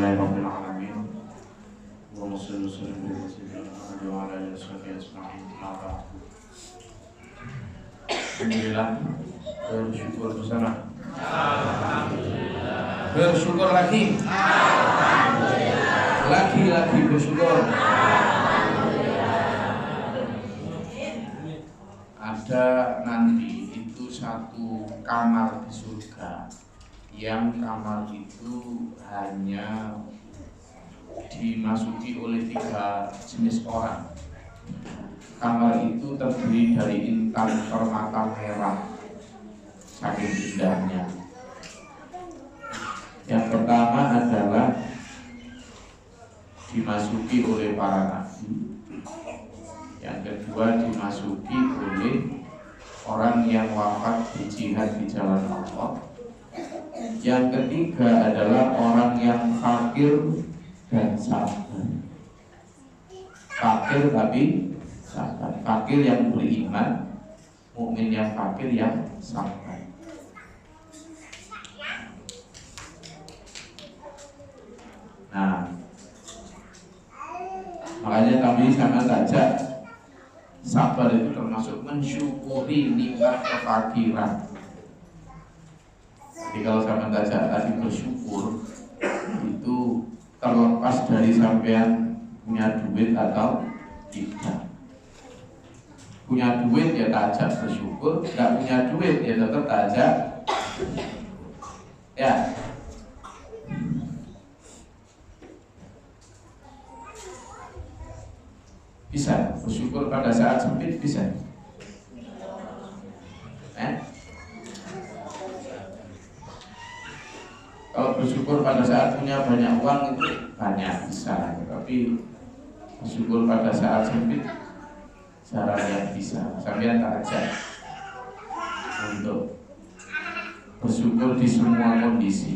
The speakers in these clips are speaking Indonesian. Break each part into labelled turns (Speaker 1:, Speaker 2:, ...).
Speaker 1: Alhamdulillahirabbil alamin. Wa sallallahu alaihi wa ala alihi wasallam. Alhamdulillah. Bersyukur bersama. Alhamdulillah. Bersyukur lagi. Alhamdulillah. Lagi bersyukur. Ada nanti itu satu kamar di surga, yang kamar itu hanya dimasuki oleh 3 jenis orang. Kamar itu terdiri dari intan permata merah, saking indahnya. Yang pertama adalah dimasuki oleh para nabi. Yang kedua dimasuki oleh orang yang wafat di jihad di jalan Allah. Yang ketiga adalah orang yang fakir dan sabar. Fakir tapi sabar. Fakir yang beriman, mukmin yang fakir yang sabar. Nah, makanya kami sangat ajak, sabar itu termasuk mensyukuri nikmat kefakiran. Jadi kalau saya ajak tadi bersyukur, itu terlepas dari sampean punya duit atau tidak. Punya duit ya tak ajak bersyukur, nggak punya duit ya tetap tak ajak. Ya. Bisa bersyukur pada saat sempit, bisa. Kalau bersyukur pada saat punya banyak uang itu banyak, bisa. Tapi bersyukur pada saat sempit caranya bisa. Sampai tak ajak untuk bersyukur di semua kondisi.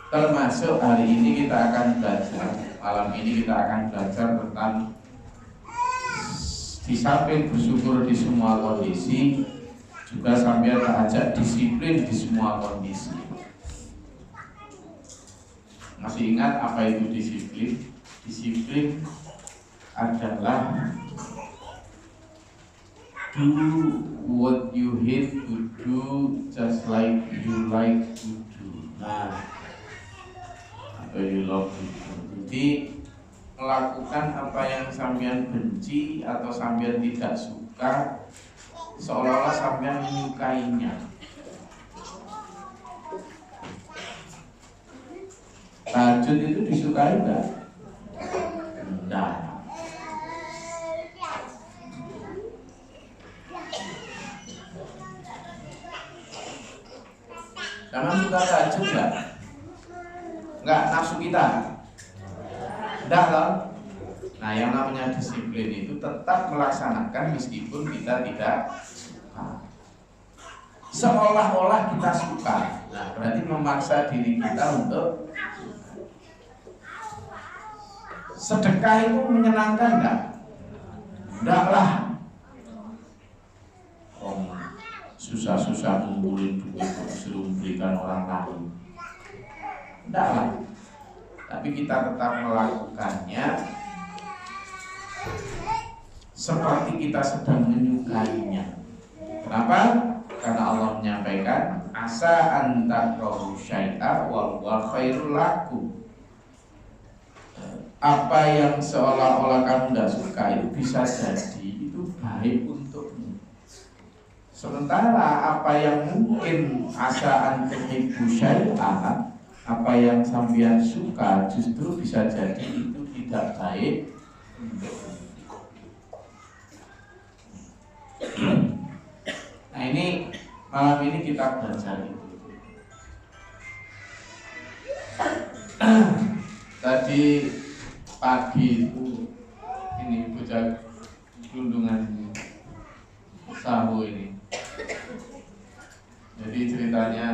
Speaker 1: Termasuk hari ini kita akan belajar, malam ini kita akan belajar tentang di samping bersyukur di semua kondisi, juga sambil terajak disiplin di semua kondisi. Masih ingat apa itu disiplin? Disiplin adalah do what you hate to do just like you like to do. Nah, you love it. Jadi melakukan apa yang sampean benci atau sampean tidak suka, seolah-olah sampean menyukainya. Tahajud itu disukai enggak? Enggak. Sama suka tahajud enggak? Enggak nafsu kita. Enggak loh. Nah, yang namanya disiplin itu tetap melaksanakan meskipun kita tidak suka. Seolah-olah kita suka. Nah, berarti memaksa diri kita untuk sedekah itu menyenangkan enggak? Enggak lah. Susah-susah ngumpulin duit disuruh berikan orang lain. Enggak lah. Tapi kita tetap melakukannya seperti kita sedang menyukainya. Kenapa? Karena Allah menyampaikan asa antakrahu syai'a wa huwa khairul lakum. Apa yang seolah-olah kamu tidak suka itu bisa jadi itu baik untukmu. Sementara apa yang mungkin asa antuhibbu syai'a, apa yang sampean suka justru bisa jadi itu tidak baik untukmu. Nah, ini malam ini kita belajar itu. Tadi pagi itu ini bocah gelundungan ini, sahu ini. Jadi ceritanya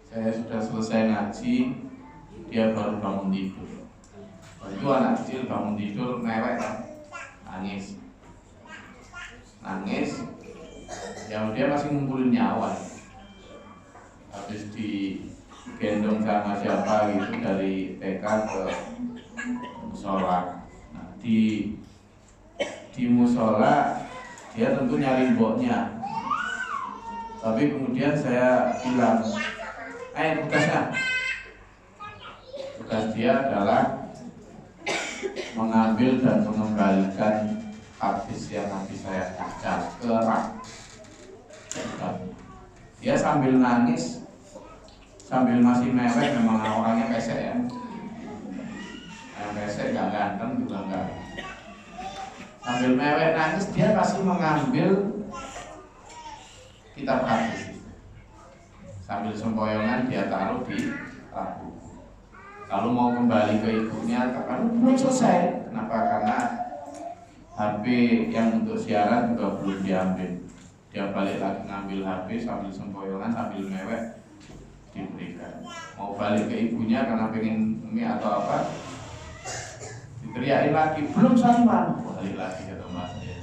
Speaker 1: saya sudah selesai ngaji, dia baru bangun tidur. Itu anak kecil bangun tidur mewek kan, nangis. nangis, ya dia masih ngumpulin nyawa. Habis digendong sama siapa gitu dari TK ke musola. Nah, di musola dia tentu nyari mboknya. Tapi kemudian saya bilang, tugasnya. Tugas dia adalah mengambil dan mengembalikan hadis yang habis saya baca ke rak. Dia sambil nangis, sambil masih mewek, memang orangnya pesek ya. Yang pesek gak ganteng juga enggak. Sambil mewek nangis, dia pasti mengambil kitab hadis. Sambil sempoyongan dia taruh di rak. Lalu mau kembali ke ibunya, kalau belum selesai. Kenapa? Karena HP yang untuk siaran juga belum diambil. Dia balik lagi ngambil HP sambil sempoyongan, sambil mewek, diberikan. Mau balik ke ibunya karena pengen mie atau apa, diteriakin lagi, belum sarapan. Balik lagi ke rumah saya.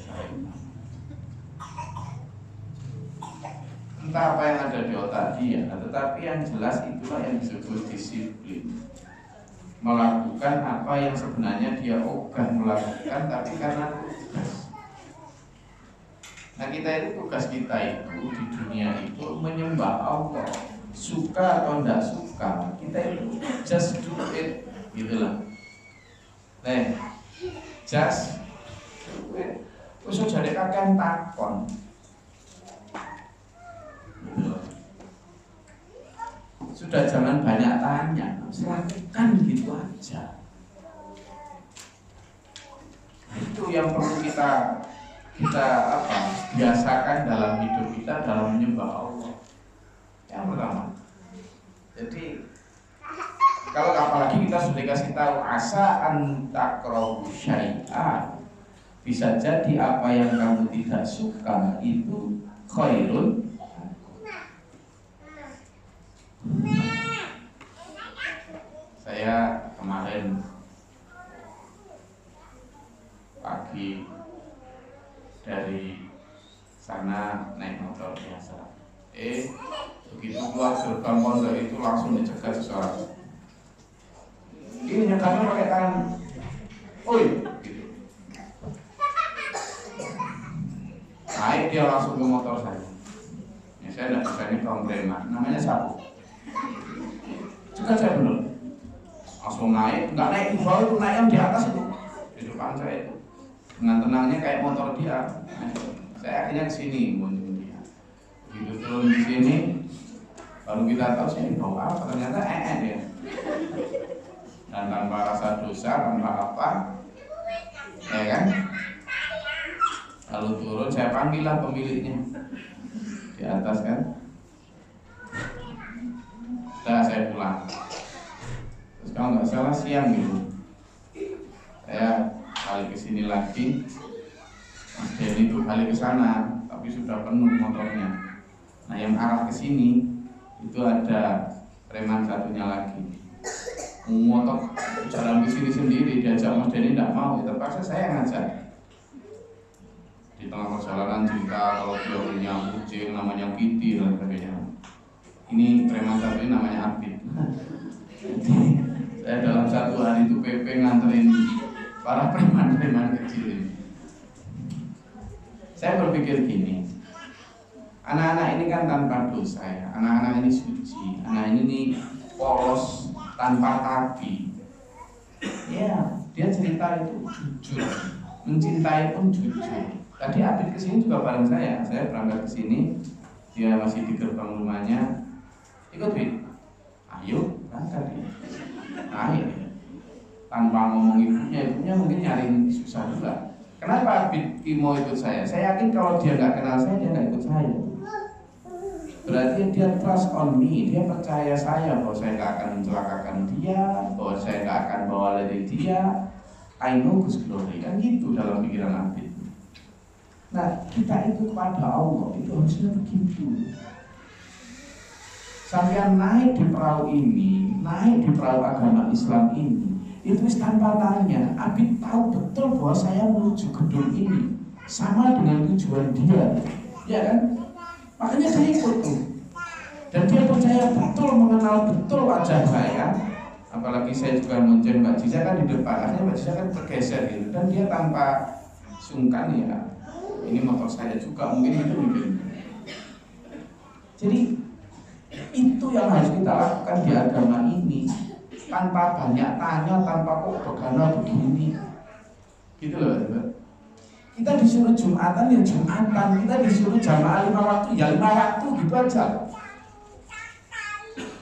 Speaker 1: Entah apa yang ada di otak dia, tetapi yang jelas itulah yang disebut disiplin. Melakukan apa yang sebenarnya dia ogah melakukan, tapi karena tugas. Nah, kita itu tugas kita itu di dunia itu menyembah Allah. Suka atau tidak suka, kita itu just do it, gitulah. Just do it. Usah jadi kakek takon. Sudah jangan banyak tanya, lakukan gitu aja. Itu yang perlu kita biasakan dalam hidup kita, dalam menyembah Allah. Yang pertama. Jadi kalau apalagi kita sudah dikasih tahu asa antakrahu syai'a, bisa jadi apa yang kamu tidak suka itu khairun. Saya kemarin pagi dari sana naik motor biasa. Begitu keluar gerbang pondok itu langsung dicegat seseorang. Ini nyegatnya pakai tangan. Oi, gitu. Naik dia langsung ke motor saya. Ya, saya tidak bisa ini kaum preman, namanya sapu. Cegat saya benar. Langsung naik, nggak naik di bawah itu, naik yang di atas itu, di depan saya itu. Dengan tenangnya kayak motor dia. Saya akhirnya kesini munculin dia. Begitu turun di sini, baru kita tahu sini bau apa. Ternyata dia. Dan tanpa rasa dosa, tanpa apa, ya kan? Lalu turun, saya panggillah pemiliknya di atas kan. Sudah saya pulang. Terus kalau nggak salah siang gitu, saya balik ke sini lagi. Mas Denny itu balik ke sana, tapi sudah penuh motornya. Nah, yang arah ke sini itu ada preman satunya lagi. Motor jalan ke sini sendiri, diajak Mas Denny tidak mau. Terpaksa saya ngajak. Di tengah perjalanan cerita kalau dia punya kucing namanya Kitty dan sebagainya. Ini preman satu ini namanya Abid. Saya dalam satu hari itu PP nganterin para preman-preman kecil ini. Saya berpikir gini, anak-anak ini kan tanpa dosa ya, anak-anak ini suci, anak ini polos tanpa tapi. Ya, dia cerita itu jujur, mencintai pun jujur. Tadi Abid kesini juga bareng saya berangkat kesini, dia masih di gerbang rumahnya. Ikut Wid, ayo berangkat ya. Naik ya. Tanpa ngomong ibunya mungkin nyari susah juga. Kenapa Abid mau ikut saya? Saya yakin kalau dia nggak kenal saya, dia nggak ikut saya. Berarti dia trust on me, dia percaya saya bahwa saya nggak akan mencelakakan dia, bahwa saya nggak akan bawa dari dia. I know Gus Glory, kan gitu dalam pikiran Abid. Nah, kita itu kepada Allah itu harusnya begitu. Sampai naik di perahu ini, naik di perahu agama Islam ini, itu tanpa tanya, Abid tahu betul bahwa saya menuju gedung ini. sama dengan tujuan dia, ya kan? Makanya saya ikut tuh. Dan dia percaya betul, mengenal betul wajah saya. Apalagi saya juga muncul Mbak Cica kan di depan, akhirnya Mbak Cica kan tergeser gitu. Dan dia tanpa sungkan ya, ini motor saya juga, mungkin itu mungkin. Jadi itu yang harus kita lakukan di agama ini, tanpa banyak tanya, tanpa kok bagaimana begini, gitu loh. Kita disuruh Jumatan ya Jumatan, kita disuruh jamaah 5 waktu ya 5 waktu, gitu aja.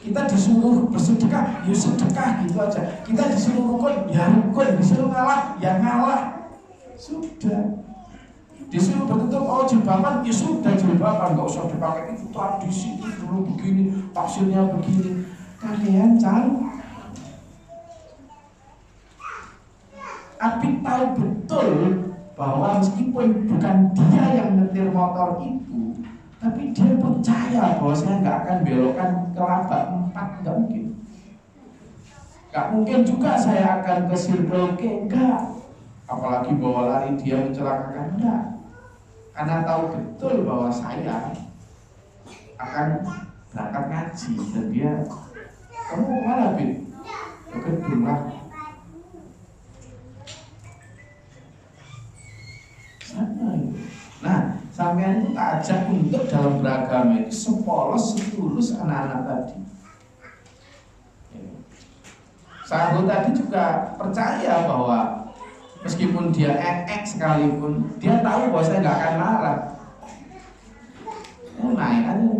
Speaker 1: Kita disuruh bersedekah ya sedekah, gitu aja. Kita disuruh rukun ya rukun, disuruh ngalah ya ngalah, sudah. Disuruh bertutup jilbaban ya sudah jilbaban, nggak usah dipakai itu tradisi itu dulu begini, tafsirnya begini. Kalian cari. Abi tahu betul bahwa meskipun bukan dia yang nyetir motor itu, tapi dia percaya bahwa saya nggak akan belokkan ke labak 4, nggak mungkin. Nggak mungkin juga saya akan ke Circle K, enggak. Apalagi bawa lari dia mencelakakan, enggak. Karena tahu betul bahwa saya akan berangkat ngaji dan dia, kamu kemana Bin? Ke gedung lah. Nah, sampean itu tak ajak untuk dalam beragama itu sepolos, setulus anak-anak tadi. Sahabat tadi juga percaya bahwa meskipun dia sekalipun, dia tahu bahwa saya nggak akan marah. Naik aja.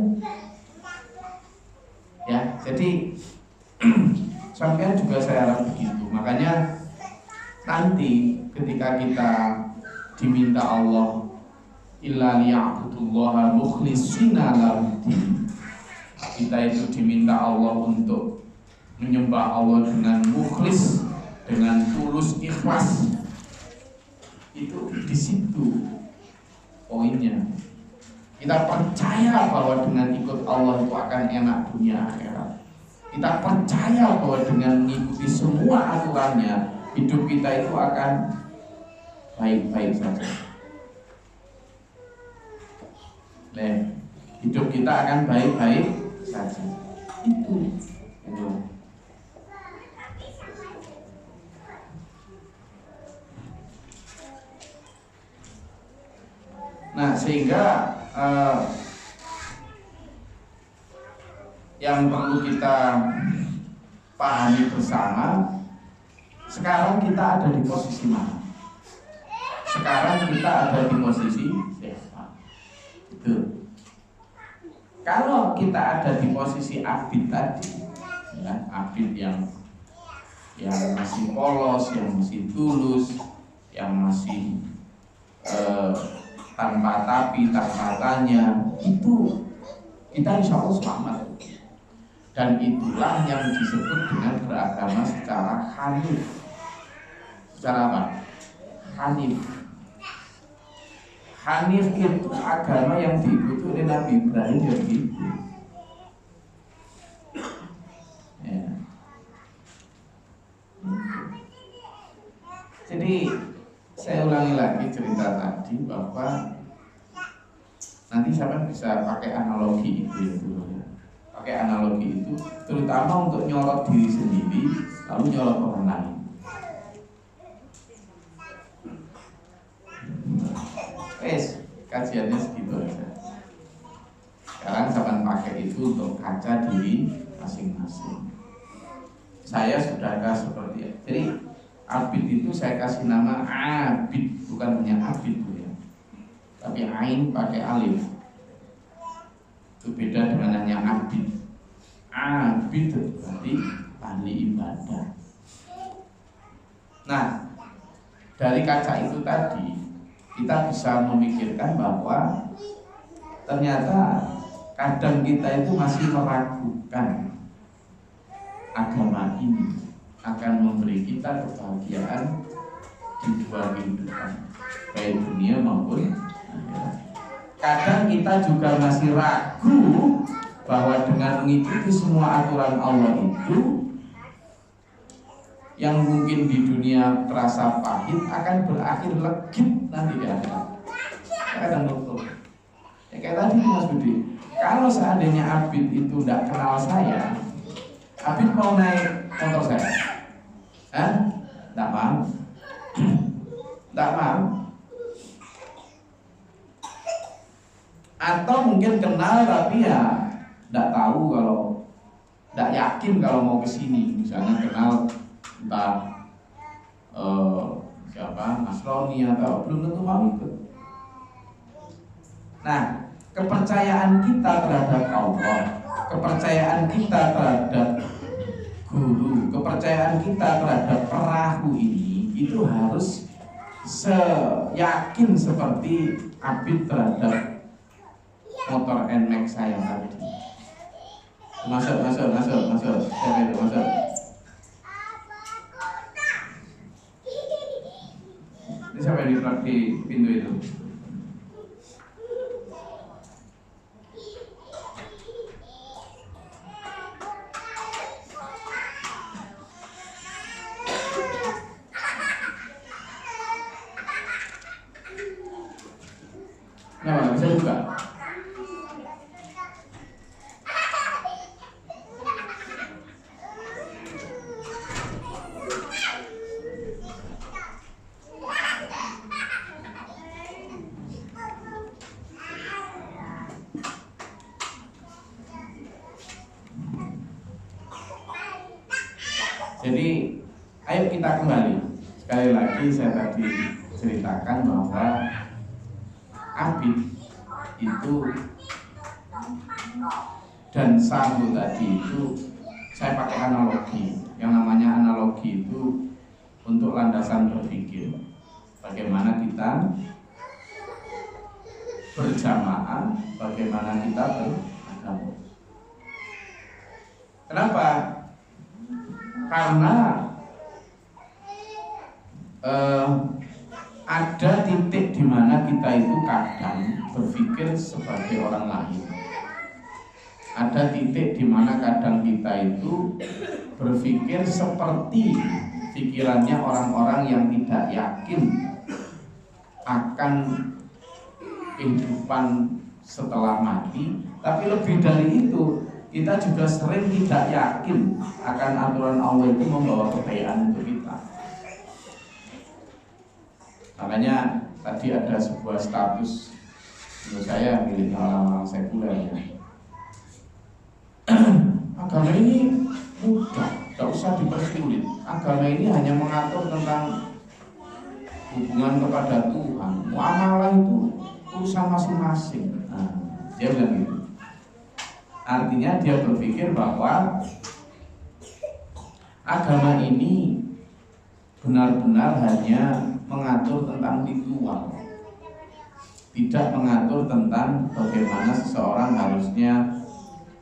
Speaker 1: Ya, jadi sampean juga saya harap begitu. Makanya nanti ketika kita diminta Allah illa liya'budullaha mukhlishina lahud-din, kita itu diminta Allah untuk menyembah Allah dengan mukhlis, dengan tulus, ikhlas. Itu di situ poinnya. Kita percaya bahwa dengan ikut Allah itu akan enak dunia akhirat. Kita percaya bahwa dengan mengikuti semua aturannya, hidup kita itu akan baik-baik saja. Hidup kita akan baik-baik saja. Itu. Nah, sehingga yang perlu kita pahami bersama, sekarang kita ada di posisi mana? Sekarang kita ada di posisi siapa? Itu. Kalau kita ada di posisi abid tadi, ya, abid yang masih polos, yang masih tulus, yang masih tanpa tapi, tanpa tanya, itu kita insya Allah selamat. Dan itulah yang disebut dengan beragama secara hanif. Secara apa? Hanif. Hanif itu agama yang diikuti oleh Nabi Ibrahim ya begitu. Ya. Jadi saya ulangi lagi cerita tadi bahwa nanti saya bisa pakai analogi itu ya. Pakai analogi itu terutama untuk nyorot diri sendiri lalu nyorot orang lain. Kajiannya segitu aja. Sekarang saya pakai itu untuk kaca diri masing-masing. Saya sudah seperti itu. Jadi abid itu saya kasih nama abid, bukan hanya abid ya, tapi ain pakai alif. Itu beda dengan hanya abid. Abid berarti ahli ibadah. Nah, dari kaca itu tadi kita bisa memikirkan bahwa ternyata kadang kita itu masih meragukan agama ini akan memberi kita kebahagiaan di dua kehidupan, baik dunia maupun akhirat. Kadang kita juga masih ragu bahwa dengan mengikuti semua aturan Allah itu yang mungkin di dunia terasa pahit akan berakhir legit nanti di akhirat. kadang nutup. Ya kayak tadi Mas Budi, kalau seandainya Abid itu tidak kenal saya, Abid mau naik motor saya? Tidak mau. Tidak mau. Atau mungkin kenal tapi ya tidak tahu, kalau tidak yakin kalau mau kesini. Misalnya kenal entah siapa, Nasrani atau belum tentu mau ikut. Nah, kepercayaan kita terhadap Allah, kepercayaan kita terhadap guru, kepercayaan kita terhadap perahu ini itu harus seyakin seperti Abid terhadap motor NMAX saya tadi. Masuk. Siapa itu masuk? Ini siapa yang di pintu itu? Nah, bisa buka. Jadi, ayo kita kembali. Sekali lagi saya tadi ceritakan bahwa Abid itu dan Sahu tadi itu saya pakai analogi. Yang namanya analogi itu untuk landasan berpikir. Bagaimana kita berjamaah, bagaimana kita beragama. Kenapa? Karena ada titik di mana kita itu kadang berpikir sebagai orang lain. Ada titik di mana kadang kita itu berpikir seperti pikirannya orang-orang yang tidak yakin akan kehidupan setelah mati. Tapi lebih dari itu, kita juga sering tidak yakin akan aturan Allah itu membawa kebaikan untuk kita. Makanya tadi ada sebuah status menurut saya miliknya orang-orang sekuler ya. Agama ini mudah, tidak usah dipersulit. Agama ini hanya mengatur tentang hubungan kepada Tuhan. Muamalah itu urusan masing-masing. Nah, dia bilang gitu. Artinya dia berpikir bahwa agama ini benar-benar hanya mengatur tentang ritual, tidak mengatur tentang bagaimana seseorang harusnya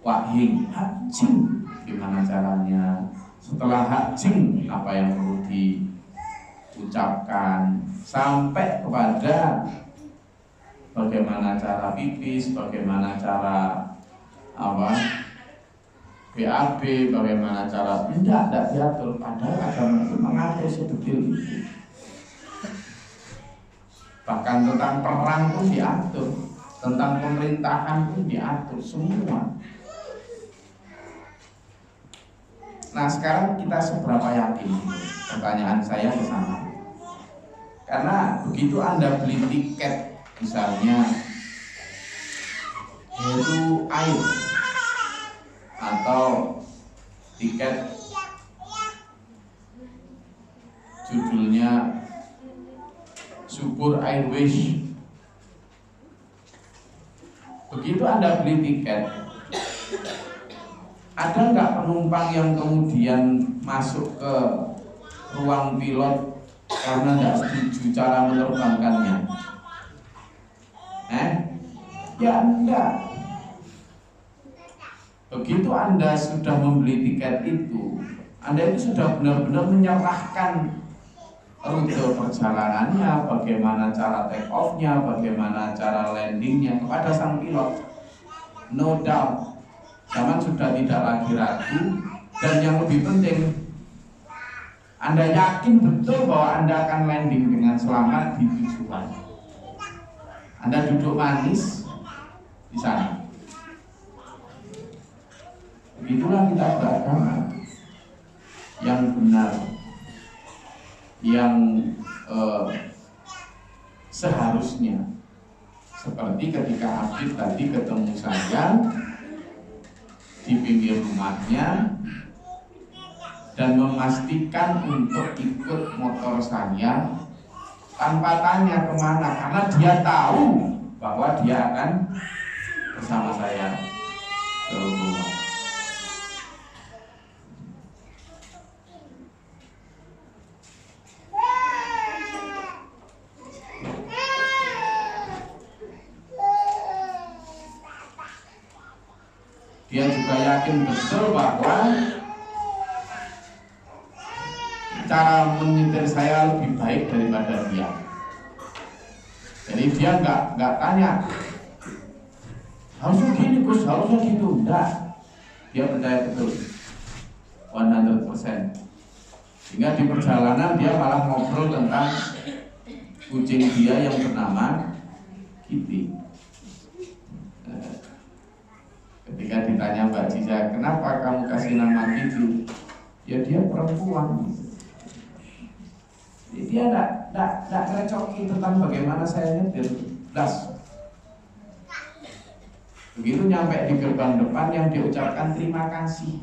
Speaker 1: wahing hajing, gimana caranya, setelah hajing apa yang perlu diucapkan, sampai kepada bagaimana cara pipis, bagaimana cara BAB, bagaimana cara tidak diatur. Padahal agama itu mengatur sedetail itu. Bahkan tentang perang pun diatur, tentang pemerintahan pun diatur, semua. Nah, sekarang kita seberapa yakin? Pertanyaan saya ke sana. Karena begitu Anda beli tiket, misalnya Heru Air atau tiket judulnya Subur Airways. Begitu Anda beli tiket, ada nggak penumpang yang kemudian masuk ke ruang pilot karena nggak setuju cara menerbangkannya? Ya enggak. Begitu Anda sudah membeli tiket itu, Anda itu sudah benar-benar menyerahkan rute perjalanannya, bagaimana cara take off-nya, bagaimana cara landingnya kepada sang pilot. No doubt, zaman sudah tidak lagi ragu. Dan yang lebih penting, Anda yakin betul bahwa Anda akan landing dengan selamat di tujuan. Anda duduk manis di sana. Begitulah kita beragama yang benar, yang seharusnya. Seperti ketika Habib tadi ketemu saya di pinggir rumahnya dan memastikan untuk ikut motor saya tanpa tanya kemana, karena dia tahu bahwa dia akan bersama saya ke rumah. Dia juga yakin betul bahwa cara menyetir saya lebih baik daripada dia. Jadi dia nggak tanya harusnya gini Gus, harusnya gitu, enggak. Dia percaya betul 100%. Sehingga di perjalanan dia malah ngobrol tentang kucing dia yang bernama Kitty. Ketika ditanya Mbak Ciza, kenapa kamu kasih nama Kitty? Ya dia perempuan. Jadi dia tidak ngerecokin tentang bagaimana saya nyetir. Das. Begitu nyampe di gerbang depan yang diucapkan terima kasih.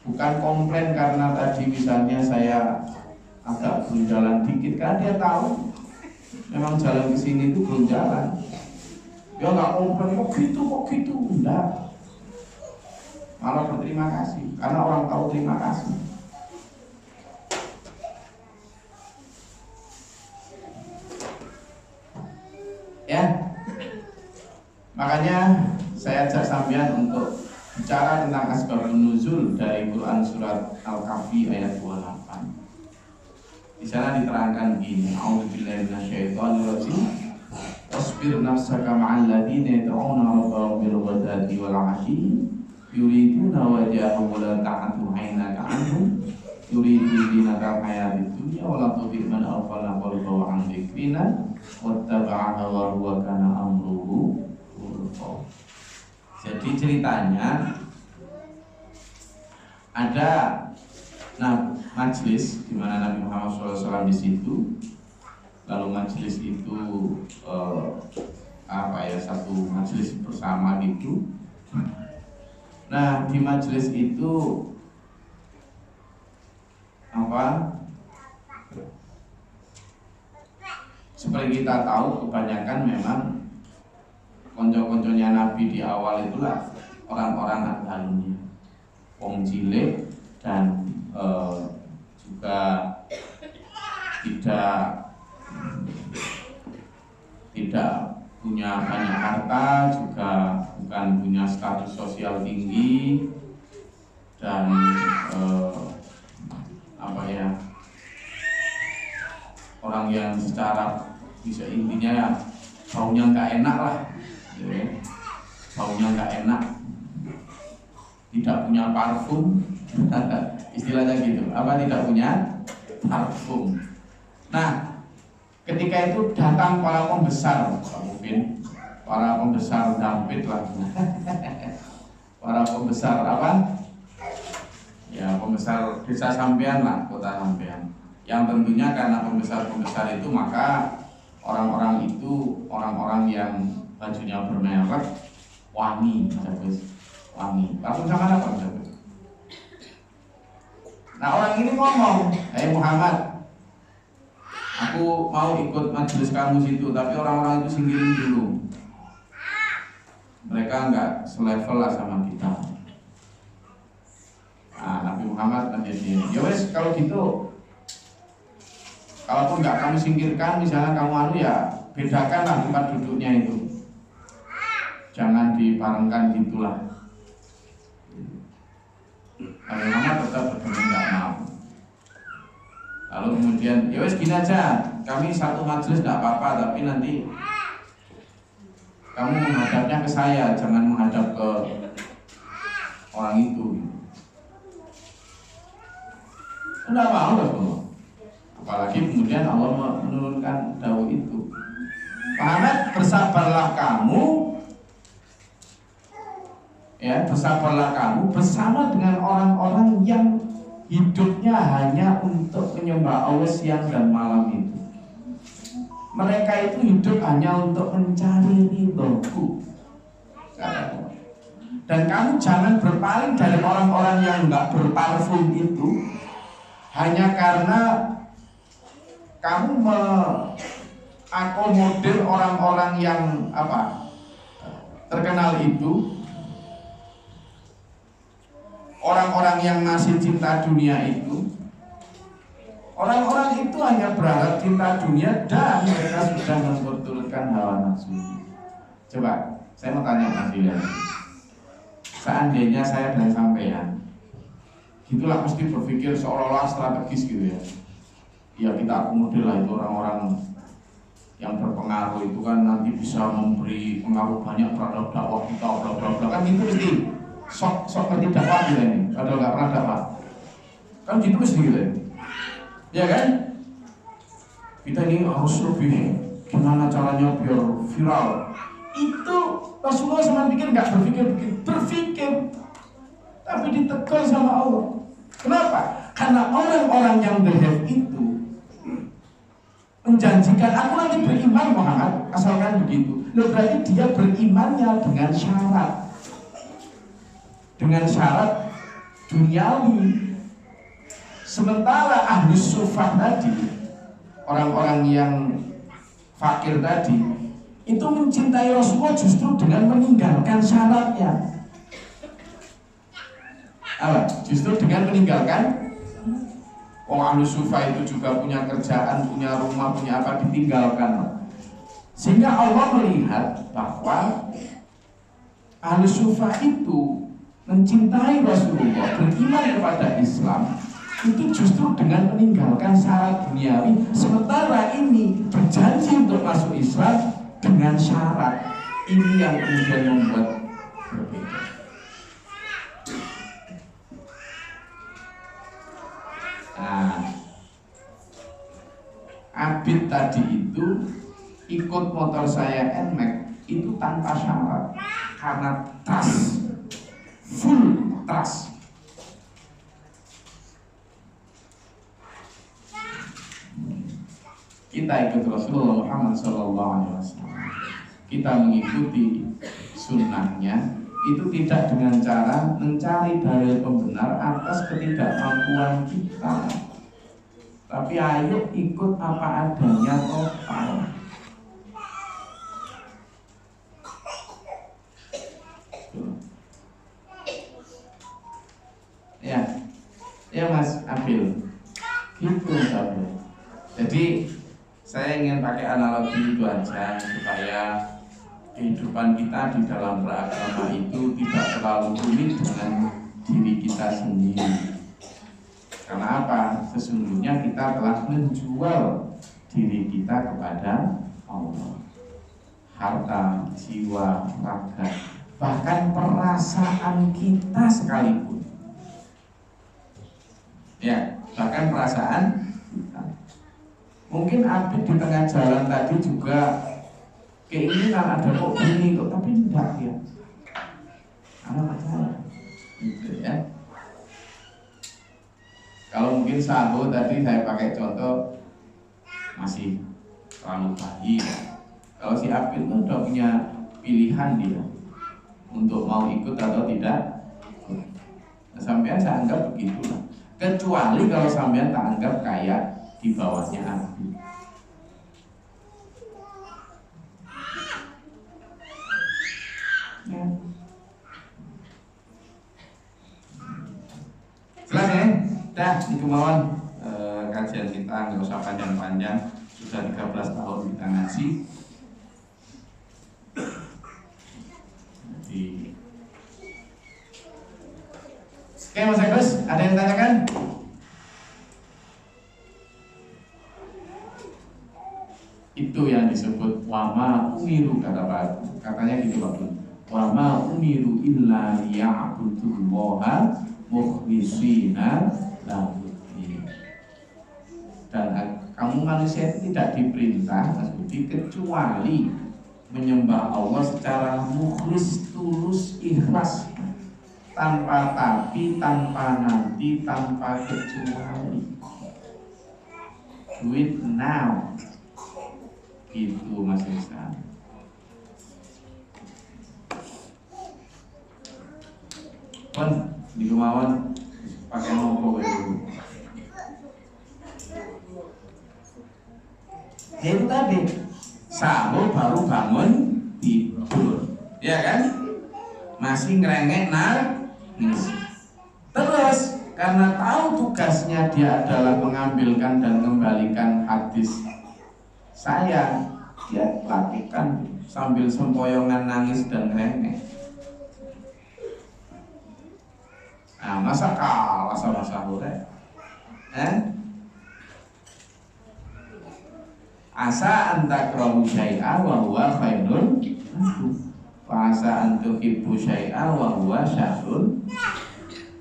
Speaker 1: Bukan komplain karena tadi misalnya saya agak belum jalan dikit, karena dia tahu memang jalan ke sini itu belum jalan. Dia nggak komplain kok gitu, enggak. Malah berterima kasih karena orang tahu terima kasih. Ya, makanya saya ajak sampean untuk bicara tentang asbabun nuzul dari Quran surat Al-Kahfi ayat 28. Di sana diterangkan begini, A'udzubillahi minasyaitonir rajim. Wasbir nafsaka ma'al ladzina yad'una rabbahum bil ghadati wal 'ashyi yuriduna wajhahu wa la ta'du 'ainaka 'anhum yuridu zinata hayatid dunya wa la tuti' man aghfalna qalbahu 'an dzikrina wattaba'a hawahu wa kana amruhu furqa. Jadi ceritanya ada majelis di mana Nabi Muhammad SAW di situ. Lalu majelis itu satu majelis bersama gitu. Nah di majelis itu seperti kita tahu kebanyakan memang konco-konconya Nabi di awal itulah orang-orang aghalnya, wong cilik dan juga tidak punya banyak harta, juga bukan punya status sosial tinggi dan orang yang secara bisa intinya ya baunya nggak enak lah, ya. Baunya nggak enak, tidak punya parfum, istilahnya gitu. Apa tidak punya parfum? Nah, ketika itu datang para pembesar, mungkin para pembesar dampit lah, para pembesar apa? Ya pembesar desa sampean lah, kota sampean. Yang tentunya karena pembesar-pembesar itu maka orang-orang itu orang-orang yang bajunya bermerek, wangi, wangi. Parfum sama apa? Nah orang ini ngomong, Muhammad, aku mau ikut majelis kamu situ, tapi orang-orang itu singkirin dulu. Mereka nggak selevel lah sama kita. Nah, Nabi Muhammad menjadi, ya wes kalau gitu, kalaupun nggak kamu singkirkan, misalnya kamu ya bedakanlah tempat duduknya itu, jangan dibarengkan gitulah. Nabi Muhammad tetap berpegang nggak mau. Lalu kemudian, ya wes gini aja, kami satu majelis nggak apa-apa, tapi nanti kamu menghadapnya ke saya, jangan menghadap ke orang itu. Enggak mau lah semua. Apalagi kemudian Allah menurunkan dawuh itu. Muhammad, bersabarlah kamu, ya, bersabarlah kamu bersama dengan orang-orang yang hidupnya hanya untuk menyembah Allah siang dan malam itu. Mereka itu hidup hanya untuk mencari ridhoku. Dan kamu jangan berpaling dari orang-orang yang nggak berparfum itu hanya karena kamu mengakomodir orang-orang yang terkenal itu, orang-orang yang masih cinta dunia itu. Orang-orang itu hanya berharap cinta dunia dan mereka sudah memperturutkan hawa nafsu. Coba, saya mau tanya Mas William. Seandainya saya dan sampean, gitulah mesti berpikir seolah-olah strategis gitu ya. Ya kita akomodir lah itu orang-orang yang berpengaruh itu kan nanti bisa memberi pengaruh banyak terhadap dakwah kita, bla bla bla, kan gitu mesti sok ngerti dakwah gitu ini, padahal nggak pernah dakwah. Kan gitu mesti gitu ya. Ya kan? Kita ini harus lebih gimana caranya biar viral. Itu Rasulullah sama nggak berpikir, tapi ditegur sama Allah. Kenapa? Karena orang-orang yang berhef itu menjanjikan aku nanti beriman Muhammad, asalkan begitu. Loh, berarti dia berimannya dengan syarat duniawi. Sementara ahli sufah tadi, orang-orang yang fakir tadi, itu mencintai Rasulullah justru dengan meninggalkan syaratnya. Justru dengan meninggalkan. Ahli sufah itu juga punya kerjaan, punya rumah, punya apa, ditinggalkan. Sehingga Allah melihat bahwa ahli sufah itu mencintai Rasulullah, beriman kepada Islam, itu justru dengan meninggalkan syarat duniawi. Sementara ini berjanji untuk masuk Islam dengan syarat. Ini yang kemudian membuat berbeda. Nah, Abid tadi itu ikut motor saya NMAX itu tanpa syarat, karena trust, full trust. Kita ikut Rasulullah Muhammad SAW, kita mengikuti sunnahnya, itu tidak dengan cara mencari dalil pembenar atas ketidakmampuan kita, tapi ayo ikut apa adanya total. Ya Mas Abil, gitu Mas Abil. Jadi saya ingin pakai analogi itu aja supaya kehidupan kita di dalam beragama itu tidak terlalu rumit dengan diri kita sendiri. Karena apa? Sesungguhnya kita telah menjual diri kita kepada Allah. Harta, jiwa, raga, bahkan perasaan kita sekalipun. Ya, bahkan perasaan kita. Mungkin Abid di tengah jalan tadi juga keinginan ada kok gini kok, tapi enggak ya. Karena percaya, gitu ya. Kalau mungkin Sambo tadi saya pakai contoh masih terlalu bayi. Kalau si Abid itu udah punya pilihan dia untuk mau ikut atau tidak. Nah, sampean saya anggap begitulah. Kecuali kalau sampean tak anggap kayak di bawahnya Abid. Ya. Jelas ya? Dah, ini kemauan kajian kita, nggak usah panjang-panjang. Sudah 13 tahun kita ngaji. Jadi, oke Mas Agus, ada yang tanyakan? Itu yang disebut wama umiru, kata Pak. Katanya gitu Pak. Wama umiru illa liya'budullaha mukhlishina lahu. Dan kamu manusia itu tidak diperintah Mas Budi kecuali menyembah Allah secara mukhlis, tulus, ikhlas, tanpa tapi, tanpa nanti, tanpa kecuali. Do it now. Itu Mas Ihsan. Pun di kemauan pakai nopo itu. Itu tadi sahur baru bangun tidur, ya kan? Masih ngerengek nangis. Terus karena tahu tugasnya dia adalah mengambilkan dan mengembalikan hadis saya, dia lakukan sambil sempoyongan nangis dan ngerengek. Nah, masa kalah sama sahur ya? Asa antakrahu syai'a wa huwa khairun wa asa antuhibbu syai'a wa huwa syarrun.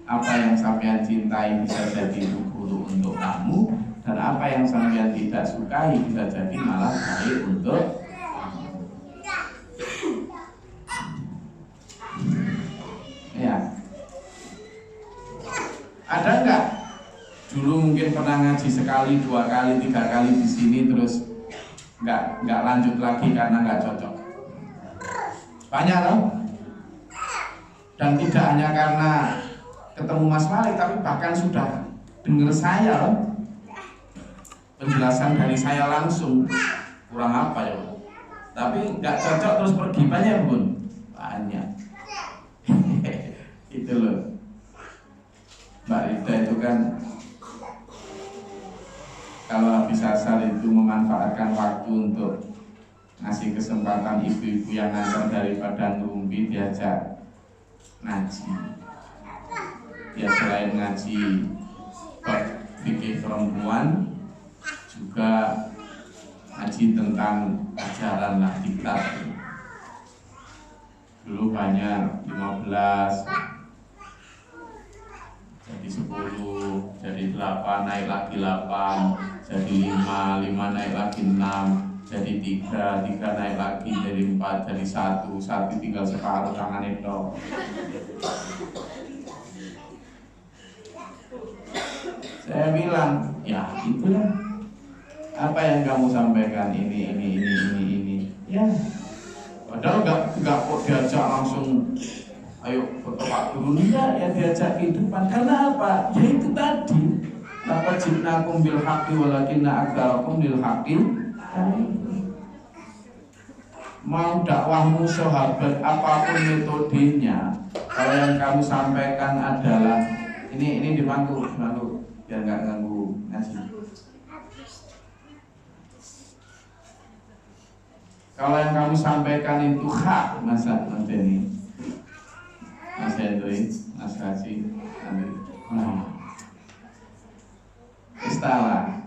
Speaker 1: Apa yang sampean cintai bisa jadi buruk untuk kamu, dan apa yang sampean tidak sukai bisa jadi malah baik untuk kamu. Ya. Ada enggak dulu mungkin pernah ngaji sekali, 2 kali, 3 kali di sini terus nggak lanjut lagi karena nggak cocok? Banyak loh. Dan tidak hanya karena ketemu Mas Malik, tapi bahkan sudah dengar saya loh, penjelasan dari saya langsung kurang apa ya, tapi nggak cocok terus pergi. Banyak Bun, banyak. Itu loh Mbak Rida itu kan kalau habis asar itu memanfaatkan waktu untuk ngasih kesempatan ibu-ibu yang ngantor daripada ngerumpi diajak ngaji. Ya selain ngaji fikih perempuan, juga ngaji tentang ajaran lah diktat. Dulu banyak 15, jadi 10, jadi 8, naik lagi 8, jadi 5, 5 naik lagi 6, jadi 3, 3 naik lagi jadi 4, jadi 1, 1 tinggal separuh tangan itu. Saya bilang, ya itulah apa yang kamu sampaikan ini. Ya, padahal nggak kok diajak langsung ayo bertobat dulu, ya diajak kehidupan. Karena apa? Ya itu tadi, laqad ji'nakum bil haqqi walakinna aktsarakum lil haqqi. Mau dakwahmu sahabat apapun metodenya, kalau yang kamu sampaikan adalah ini dimangku biar nggak ganggu ngaji. Kalau yang kamu sampaikan itu hak, masa nanti ini Mas Hendri, Mas Kasih, istilah.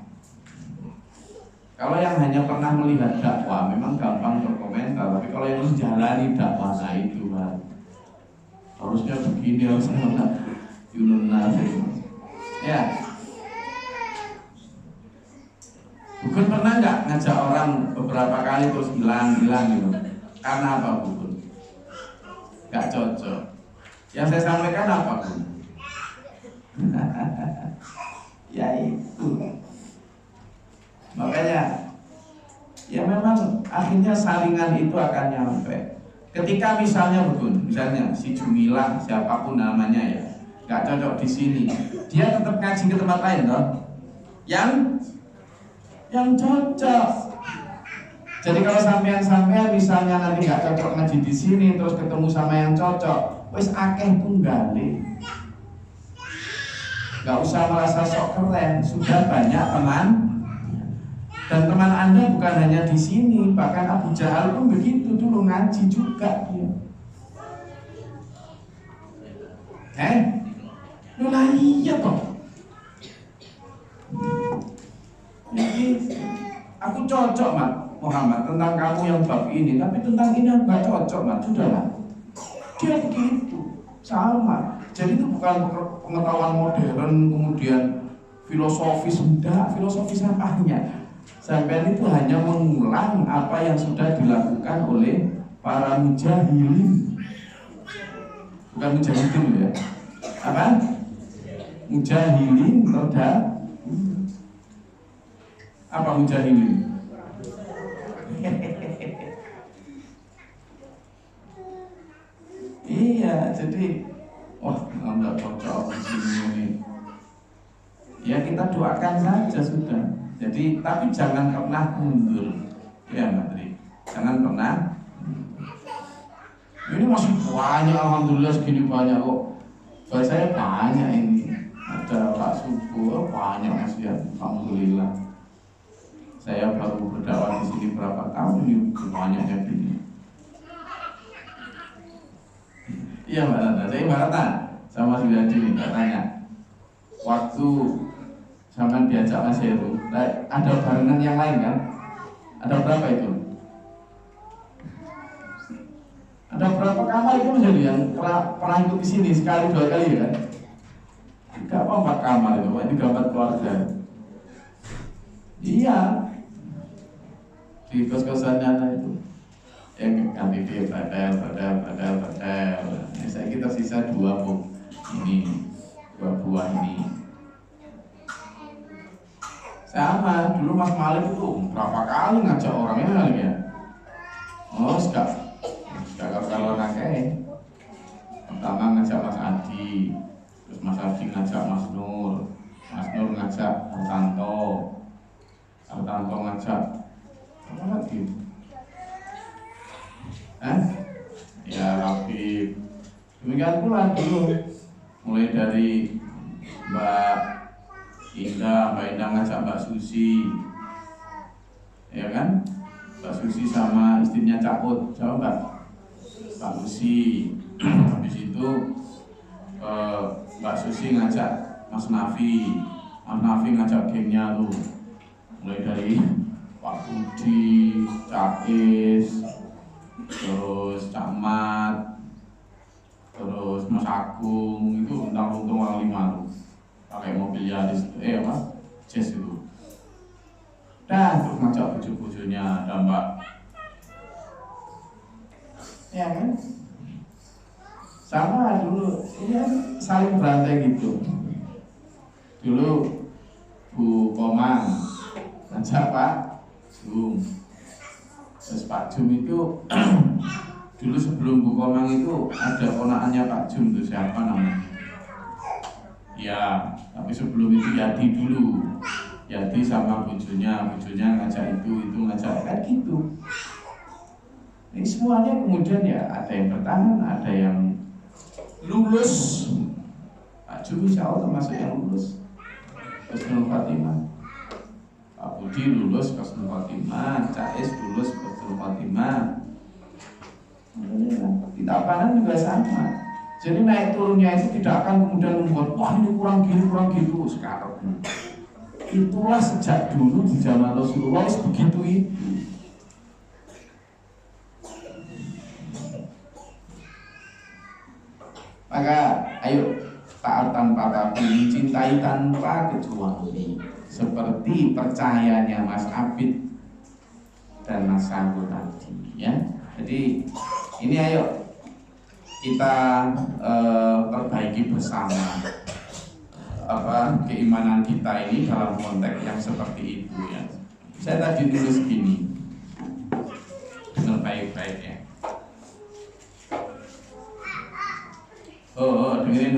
Speaker 1: Kalau yang hanya pernah melihat dakwah memang gampang berkomentar, tapi kalau yang menjalani dakwah, nah itu harusnya begini, harusnya Yunus Nasir. Ya, Bukun pernah nggak ngajak orang beberapa kali terus hilang gitu? Karena apa Bukun? Nggak cocok. Yang saya sampaikan apa Bukun? Ya itu. Makanya ya memang akhirnya saringan itu akan nyampe. Ketika misalnya Bukun, misalnya si Jumilah siapapun namanya ya, nggak cocok di sini, dia tetap ngaji ke tempat lain loh, yang cocok. Jadi kalau sampean misalnya nanti nggak cocok ngaji di sini, terus ketemu sama yang cocok, wis akeh tunggale. Nggak usah merasa sok keren, sudah banyak teman. Dan teman Anda bukan hanya di sini, bahkan Abu Jahal pun begitu, dulu ngaji juga dia. Nah iya toh. Jadi aku cocok Mat Muhammad tentang kamu yang bab ini, tapi tentang ini aku gak cocok Mat, sudahlah. Dia begitu, sama. Jadi itu bukan pengetahuan modern kemudian filosofis, enggak, filosofis apanya? Sampean itu hanya mengulang apa yang sudah dilakukan oleh para mujahilin. Bukan mujahidin ya. Apa? Mujahilin roda. Apa mujahilin? Iya, jadi wah nggak cocok di sini ini. Ya kita doakan saja sudah. Jadi tapi jangan pernah mundur, ya Matri. Jangan pernah. Ini masih banyak, alhamdulillah segini banyak kok. Buat saya banyak ini. Ada Pak Subuh, banyak masih ya, alhamdulillah. Saya baru berdakwah di sini berapa tahun ini banyaknya gini. Iya Mbak Tata, saya Mbak Tata sama Sudadi nih Mbak tanya. Waktu sama diajak Mas Heru, ada barengan yang lain kan? Ada berapa itu? Ada berapa kamar itu menjadi yang pernah ikut di sini sekali dua kali kan? 3 apa 4 kamar itu, 3-4 keluarga. Iya, di kos-kosannya itu yang ganti dia padel. Saya kita sisa 2 buah ini. Sama dulu Mas Malik itu berapa kali ngajak orangnya kali ya. Oh, kalau nakai. Pertama ngajak Mas Adi, terus Mas Adi ngajak Mas Nur ngajak Artanto ngajak apa lagi? Ya Habib. Demikian pula dulu mulai dari Mbak Indah ngajak Mbak Susi, ya kan? Mbak Susi sama istrinya Cak Ut, coba Mbak Susi. Habis itu Mbak Susi ngajak Mas Nafi ngajak gengnya tuh, mulai dari Pak Budi, Cak Is, terus Cak Mat, terus Mas Agung, itu untung orang 5 tuh, pakai mobil Yaris itu, Jazz itu. Dan terus ngajak buju-bujunya ada Mbak, ya kan? Sama dulu, ini kan saling berantai gitu. Dulu Bu Komang ngajak Pak Jum. Terus Pak Jum itu dulu sebelum Bu Komang itu ada ponakannya Pak Jum tuh, siapa namanya? Ya, tapi sebelum itu Yadi dulu. Yadi sama bujunya ngajak itu ngajak kayak gitu. Ini semuanya kemudian ya ada yang bertahan, ada yang lulus. Pak Jum insya Allah termasuk yang lulus. Husnul Khotimah. Pak Budi lulus Husnul Khotimah, Cak Es lulus Husnul Khotimah. Di Tabanan juga sama. Jadi naik turunnya itu tidak akan kemudian membuat wah ini kurang gitu sekarang. Itulah sejak dulu di zaman Rasulullah begitu itu. Maka ayo taat tanpa tapi, mencintai tanpa kecuali, seperti percayanya Mas Abid dan Mas Sanggu tadi, ya. Jadi ini ayo kita perbaiki bersama keimanan kita ini dalam konteks yang seperti itu, ya. Saya tadi tulis gini, dengar baik-baik ya. Dengerin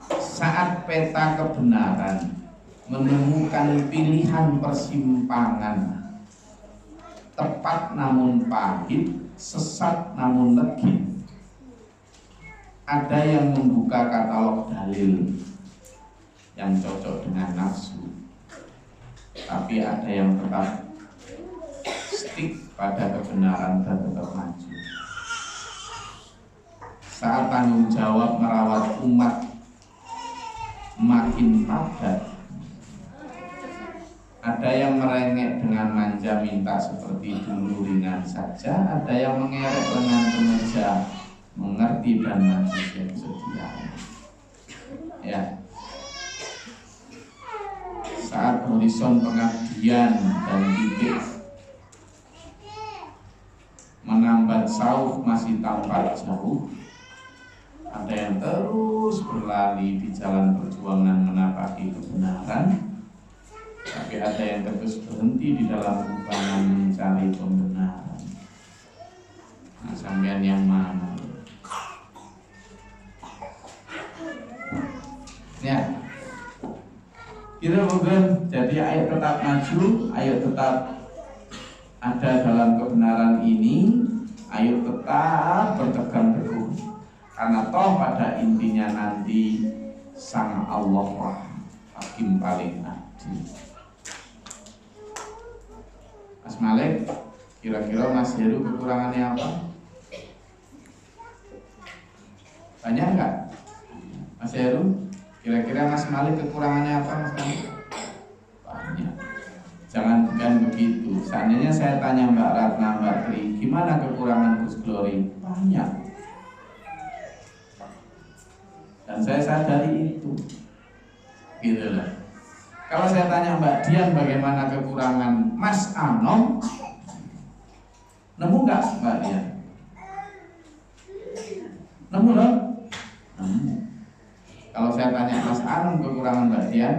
Speaker 1: saat peta kebenaran menemukan pilihan persimpangan, tepat namun pahit, sesat namun legit. Ada yang membuka katalog dalil yang cocok dengan nafsu, tapi ada yang tetap stick pada kebenaran dan tetap maju. Saat tanggung jawab merawat umat makin padat, ada yang merengek dengan manja minta seperti dulu ringan saja, ada yang mengerek lengan kemeja mengerti dan maju setia. Ya, saat horizon pengabdian dan titik menambat sauh masih tampak jauh, ada yang terus berlari di jalan perjuangan menapaki kebenaran, tapi ada yang terus berhenti di dalam kubangan mencari pembenaran. Nah, sampean yang mana? Ya, kita bukan. Jadi ayo tetap maju, ayo tetap ada dalam kebenaran ini, ayo tetap berpegang teguh. Karena toh pada intinya nanti Sang Allah lah hakim paling adil. Mas Malik, kira-kira Mas Heru kekurangannya apa? Banyak enggak? Mas Heru, kira-kira Mas Malik kekurangannya apa, Mas Malik? Banyak. Jangan bukan begitu. Seandainya saya tanya Mbak Ratna, Mbak Tri, gimana kekurangan Gus Glory? Banyak. Dan saya sadari itu. Gitu loh. Kalau saya tanya Mbak Dian bagaimana kekurangan Mas Anom, nemu nggak Mbak Dian? Nemu loh? Nemu. Kalau saya tanya Mas Anom kekurangan Mbak Dian,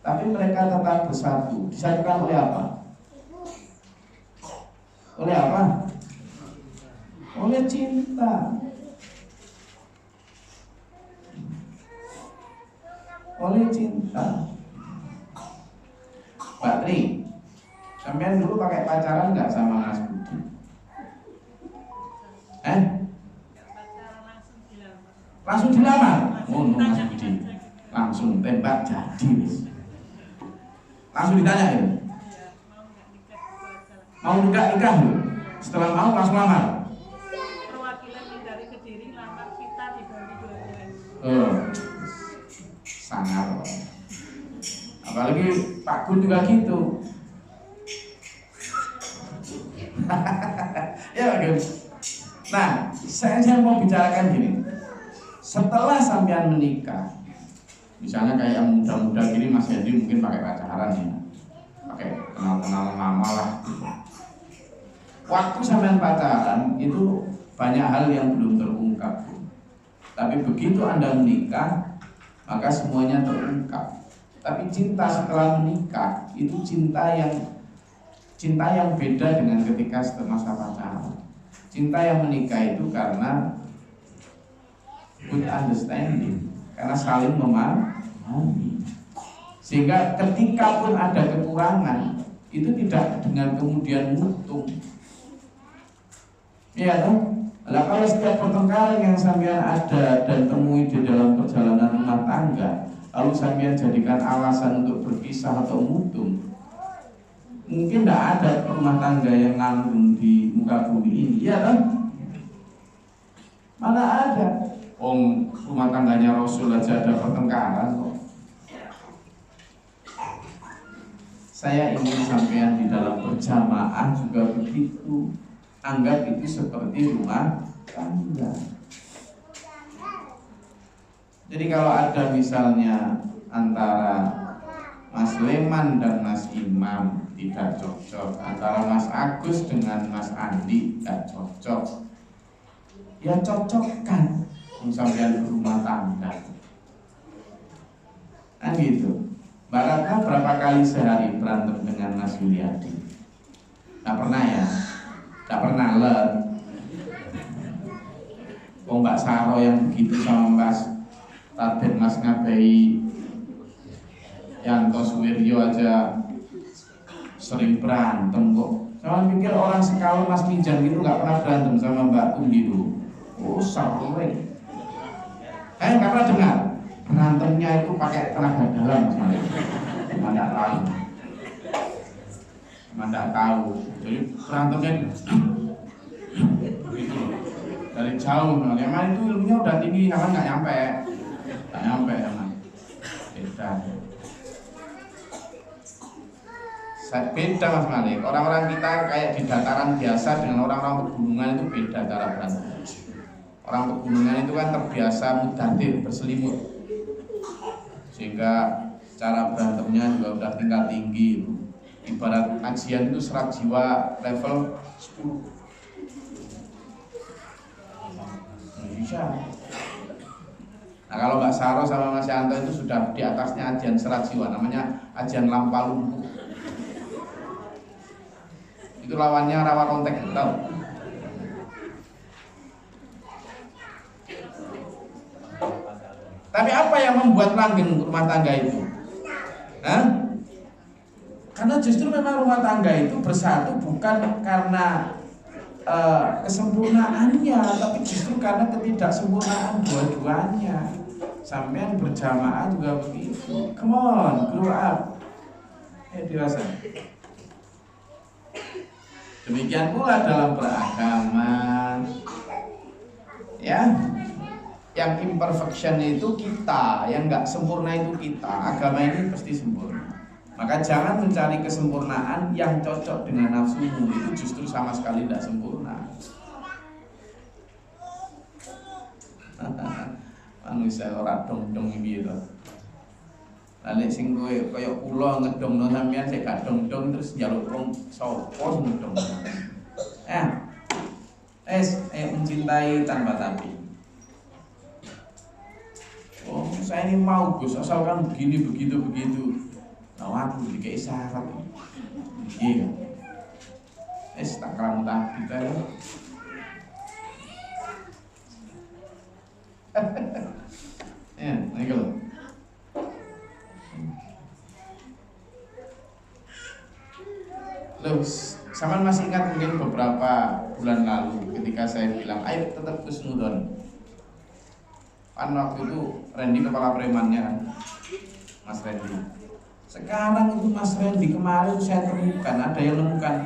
Speaker 1: tapi mereka tetap bersatu. Disatukan oleh apa? Oleh apa? Oleh cinta. Oleh cinta. Mbak Tri, sampean dulu pakai pacaran nggak sama Mas Budi? Langsung dilamar? Oh, no, Mas Budi. Langsung tembak jadi. Langsung ditanya ya? Mau nikah loh? Setelah mau langsung lamar?
Speaker 2: Perwakilan dari Kediri lamar kita di Bali 2 bulan.
Speaker 1: Oh, sangat. Apalagi Pak Gun juga gitu. Ya Gun. Nah, saya mau bicarakan gini. Setelah sampean menikah, misalnya kayak yang muda-muda gini, Mas Hendy mungkin pakai pacaran ya, pakai kenal-kenal lama lah. Waktu sampean pacaran itu banyak hal yang belum terungkap. Tapi begitu Anda menikah, maka semuanya terungkap. Tapi cinta setelah menikah itu cinta yang beda dengan ketika masa pacaran. Cinta yang menikah itu karena good understanding, karena saling memahami. Sehingga ketika pun ada kekurangan, itu tidak dengan kemudian mutung. Iya toh? Nah, kalau setiap pertengkaran yang sampean ada dan temui di dalam perjalanan rumah tangga, lalu sampean jadikan alasan untuk berpisah atau mutung, mungkin tidak ada rumah tangga yang nganggung di muka bumi ini, iya toh? Mana ada? Rumah tangganya Rasul aja ada pertengkaran kok. Saya ingin sampean di dalam berjamaah juga begitu. Anggap itu seperti rumah tangga. Jadi kalau ada misalnya antara Mas Leman dan Mas Imam tidak cocok, antara Mas Agus dengan Mas Andi tidak cocok, ya cocokkan sampean berumah tangga. Kan gitu. Mbak Ratna berapa kali sehari berantem dengan Mas Yuliadi? Tidak pernah ya? Tidak pernah let. Mbak Saro yang begitu sama Mas Raden Mas Ngabai Yanto Suwiryo aja sering berantem kok. Jangan pikir orang sekalau Mas Mijan gitu nggak pernah berantem sama Mbak Tundi itu. Oh sering. Nggak pernah dengar berantemnya itu pakai tenaga dalam Mas Malik. Cuma nggak tahu. Jadi berantemnya begitu dari jauh. Emang itu ilmunya udah tinggi, emang nggak nyampe emang. Beda. Beda Mas Malik. Orang-orang kita kayak di dataran biasa dengan orang-orang pegunungan itu beda cara berantem. Orang pegunungan itu kan terbiasa mudatir, berselimut, sehingga cara berantemnya juga udah tingkat tinggi. Ibarat ajian itu serat jiwa level 10. Bisa. Nah kalau Mbak Saro sama Mas Yanto itu sudah di atasnya ajian serat jiwa, namanya ajian lampa lumpuh. Itu lawannya rawa kontek tahu. Tapi apa yang membuat langgeng rumah tangga itu? Hah? Karena justru memang rumah tangga itu bersatu bukan karena kesempurnaannya, tapi justru karena ketidaksempurnaan dua-duanya. Sampean berjamaah juga begitu. Come on, grow up. Dewasa. Demikian pula dalam beragama. Ya. Yang imperfection itu kita, yang nggak sempurna itu kita. Agama ini pasti sempurna. Maka jangan mencari kesempurnaan yang cocok dengan nafsumu, itu justru sama sekali tidak sempurna. Manusia ora dong-dong iki to. Lah nek sing kowe kaya kula ngedongno sampean sik gak dong-dong terus njaluk wong sapa sing ngedong. Mencintai tanpa tapi. Oh, saya ini mau Gus, asalkan begini begitu. Nah, aku dikei syarat. Iya. Tak kamu tak kita ya. Ya, ini kalau. Loh, sama masih ingat mungkin beberapa bulan lalu ketika saya bilang, ayo tetap husnudon. Kan waktu itu Randy kepala premannya, Mas Randy. Sekarang itu Mas Randy, kemarin saya temukan, ada yang menemukan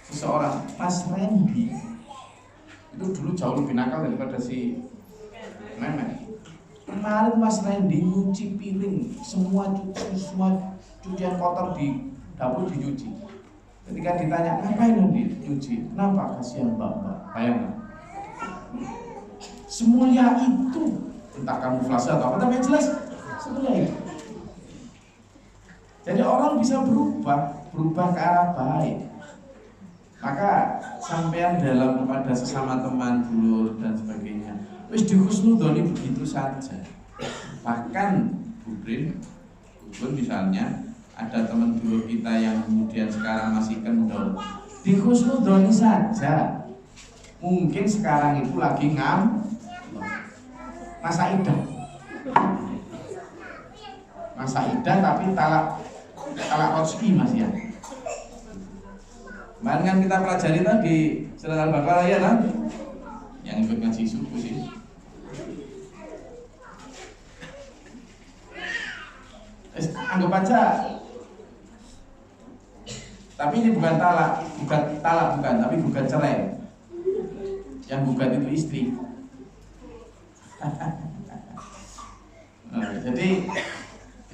Speaker 1: seseorang, Mas Randy itu dulu jauh lebih nakal daripada si Memet. Kemarin Mas Randy nyuci piring, semua cucian kotor di dapur dicuci. Ketika ditanya, ngapain Randy nyuci? Kenapa? Kasihan mbak-mbak. Bayangkan, semulia itu, entah kamuflase atau apa, tapi jelas semulia itu. Jadi orang bisa berubah ke arah baik. Maka sampean dalam kepada sesama teman, dulur dan sebagainya, wis dihusnudoni begitu saja. Bahkan Bubrin misalnya ada teman dulur kita yang kemudian sekarang masih kendor, dihusnudoni saja. Mungkin sekarang itu lagi masa idah tapi talak rezeki Mas ya. Kemarin kan kita pelajari tadi surat Al-Baqarah ya kan? Yang ikut ngaji subuh sih. Anggap aja. Tapi ini bukan talak bukan, tapi bukan cerai. Yang bukan itu istri. Nah, jadi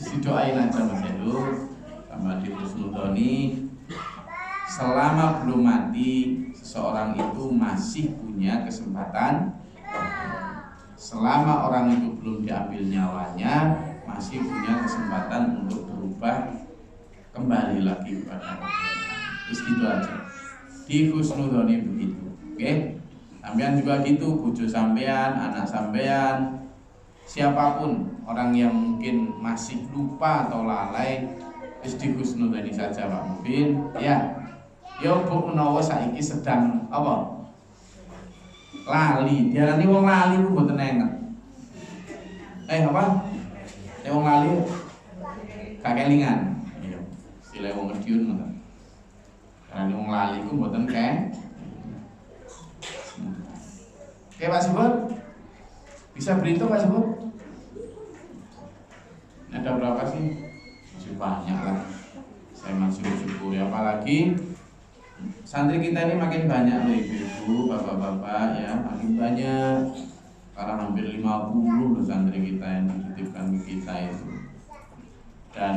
Speaker 1: didoain aja Mas Edu sama di husnudoni, selama belum mati seseorang itu masih punya kesempatan. Selama orang itu belum diambil nyawanya, masih punya kesempatan untuk berubah kembali lagi kepada Allah. Terus gitu aja. Di husnudoni begitu. Oke? Sampean juga gitu, bojo sampean, anak sampean, siapapun orang yang mungkin masih lupa atau lalai, wis dihusnudoni saja Pak Mubin. Ya. Yo Bu menawa saiki sedang apa? Lali. Diarani wong lali ku mboten enak. Apa? Nek wong lali gak kelingan. Iya. Sile wong mediun ngoten. Karena wong lali ku mboten Oke Pak Subur, bisa berhitung Pak Subur? Ada berapa sih? Masih banyak lah. Saya masih bersyukur. Apalagi santri kita ini makin banyak loh ibu-ibu, bapak-bapak ya, makin banyak. Karena hampir 50 loh santri kita yang dititipkan ke kita itu. Dan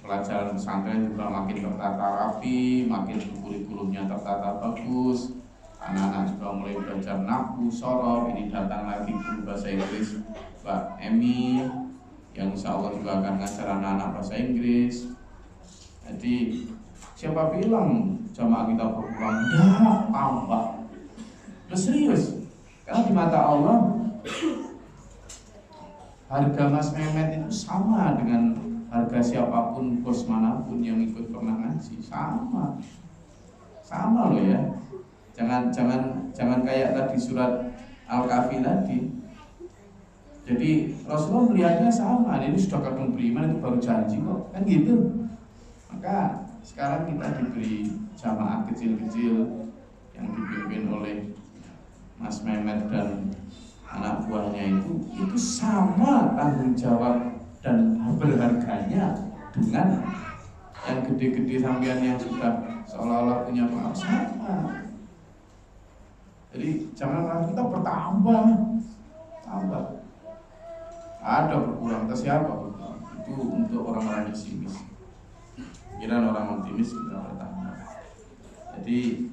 Speaker 1: pelajaran pesantren juga makin tertata rapi, makin kurikulumnya tertata bagus. Anak-anak juga mulai belajar nahwu, sorof. Ini datang lagi guru bahasa Inggris Mbak Emi yang insya Allah juga akan ngajar anak-anak bahasa Inggris. Jadi siapa bilang jamaah kita berkurang? Enggak, tambah. Terus serius, karena di mata Allah harga Mas Mehmet itu sama dengan harga siapapun, bos manapun yang ikut pernah ngaji, sama loh ya. Jangan kayak tadi surat Al-Kahfi tadi. Jadi Rasulullah melihatnya sama, ini sudah kadung beriman itu baru janji kok, kan gitu. Maka sekarang kita diberi jamaah kecil-kecil yang dipimpin oleh Mas Mehmet dan anak buahnya itu sama tanggung jawab dan berharganya dengan yang gede-gede sampean yang sudah seolah-olah punya pengalaman sama. Jadi jangan kita bertambah, ada berkurang, tapi siapa berkurang? Itu untuk orang-orang pesimis. Kira orang optimis kita bertambah. Jadi